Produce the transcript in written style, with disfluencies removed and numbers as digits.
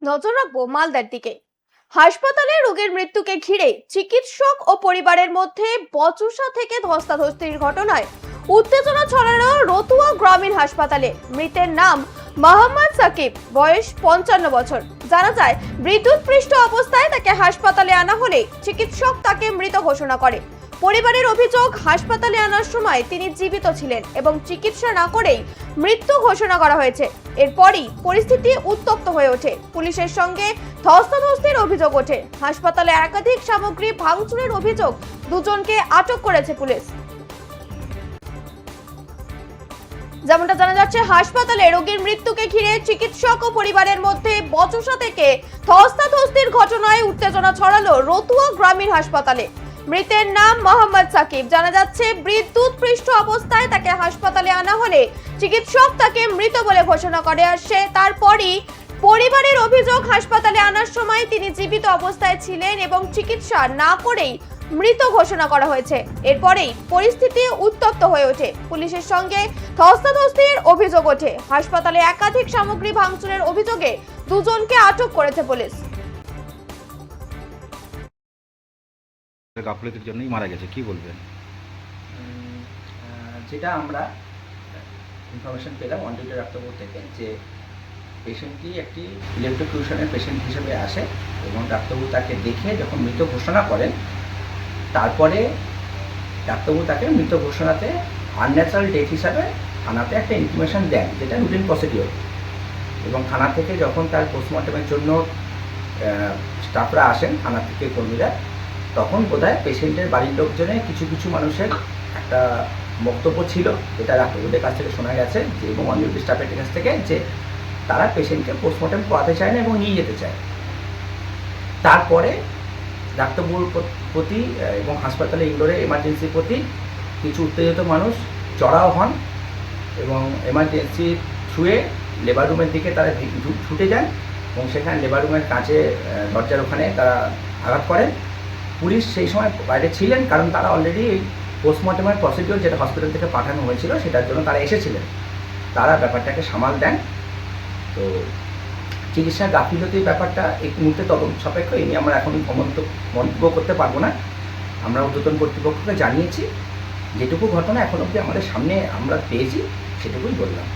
নজর রাখবো মালদার দিকে। হাসপাতালে রোগীর মৃত্যুকে ঘিরে চিকিৎসক ও পরিবারের মধ্যে বচসা থেকে ধস্তাধস্তির ঘটনায় উত্তেজনা ছড়ালো রতুয়া গ্রামীণ হাসপাতালে। মৃতের নাম মোহাম্মদ সাকিব, বয়স 55 বছর। জানা যায়, বিদ্যুৎপৃষ্ট অবস্থায় তাকে হাসপাতালে আনা হলে চিকিৎসক তাকে মৃত ঘোষণা করে। পরিবারের অভিযোগ, হাসপাতালে আনার সময় তিনি জীবিত ছিলেন এবং চিকিৎসা না করেই মৃত্যু ঘোষণা করা হয়েছে। এরপরই পরিস্থিতি উত্তপ্ত হয়ে ওঠে, পুলিশের সঙ্গে ধস্তাধস্তির অভিযোগ ওঠে। হাসপাতালে একাধিক সামগ্রী ভাঙচুরের অভিযোগ, দুজনকে আটক করেছে পুলিশ। যেমনটা জানা যাচ্ছে, হাসপাতালে রোগীর মৃত্যুকে ঘিরে চিকিৎসক ও পরিবারের মধ্যে বচসা থেকে ধস্তাধস্তির ঘটনায় উত্তেজনা ছড়ালো রতুয়া গ্রামীণ হাসপাতালে। মৃতের নাম মোহাম্মদ সাকিব। জানা যাচ্ছে, বিদ্যুৎপৃষ্ট অবস্থায় তাকে হাসপাতালে আনা হলে চিকিৎসক তাকে মৃত বলে ঘোষণা করে আসে। তারপরই পরিবারের অভিযোগ, হাসপাতালে আনার সময় তিনি জীবিত অবস্থায় ছিলেন এবং চিকিৎসা না করেই মৃত ঘোষণা করা হয়েছে। এরপরেই পরিস্থিতি উত্তপ্ত হয়ে ওঠে, পুলিশের সঙ্গে ধস্তাধস্তির অভিযোগ ওঠে। হাসপাতালে একাধিক সামগ্রী ভাঙচুরের অভিযোগে দুজনকে আটক করেছে পুলিশ। গাফিলতির জন্যই মারা গেছে, কি বলবেন? যেটা আমরা ইনফরমেশন পেলাম অন ডিউটি ডাক্তারবাবু থেকে, যে পেশেন্টটি একটি ইলেকট্রোকিউশনের পেশেন্ট হিসেবে আসে এবং ডাক্তারবাবু তাকে দেখে যখন মৃত ঘোষণা করেন, তারপরে ডাক্তারবাবু তাকে মৃত ঘোষণাতে আনন্যাচারাল ডেথ হিসাবে থানাতে একটা ইনফরমেশন দেন, যেটা রুটিন প্রসিডিওর। এবং থানা থেকে যখন তার পোস্টমর্টমের জন্য স্টাফরা আসেন, থানা থেকে কর্মীরা, তখন বোধহয় পেশেন্টের বাড়ির লোকজনের কিছু কিছু মানুষের একটা বক্তব্য ছিল, যেটা ডাক্তারবাবুদের কাছ থেকে শোনা গেছে যে, এবং অন ডিউটি স্টাফের কাছ থেকে, যে তারা পেশেন্টকে পোস্টমর্টম করাতে চায় না এবং নিয়ে যেতে চায়। তারপরে ডাক্তারবাবুর প্রতি এবং হাসপাতালে ইনডোরে এমার্জেন্সির প্রতি কিছু উত্তেজিত মানুষ চড়াও হন এবং এমার্জেন্সি ছুঁয়ে লেবার রুমের দিকে তারা ছুটে যান এবং সেখানে লেবার রুমের কাছে দরজার ওখানে তারা আঘাত করেন। পুলিশ সেই সময় বাইরে ছিলেন, কারণ তারা অলরেডি পোস্টমর্টমের প্রসিডিওর যেটা হসপিটাল থেকে পাঠানো হয়েছিল সেটার জন্য তারা এসেছিলেন। তারা ব্যাপারটাকে সামাল দেন। তো চিকিৎসা গাফিলতির ব্যাপারটা এই মুহূর্তে তদন্ত সাপেক্ষ, এই নিয়ে আমরা এখন মন্তব্য করতে পারবো না। আমরা ঊর্ধ্বতন কর্তৃপক্ষকে জানিয়েছি, যেটুকু ঘটনা এখন অবধি আমাদের সামনে আমরা পেয়েছি সেটুকুই বললাম।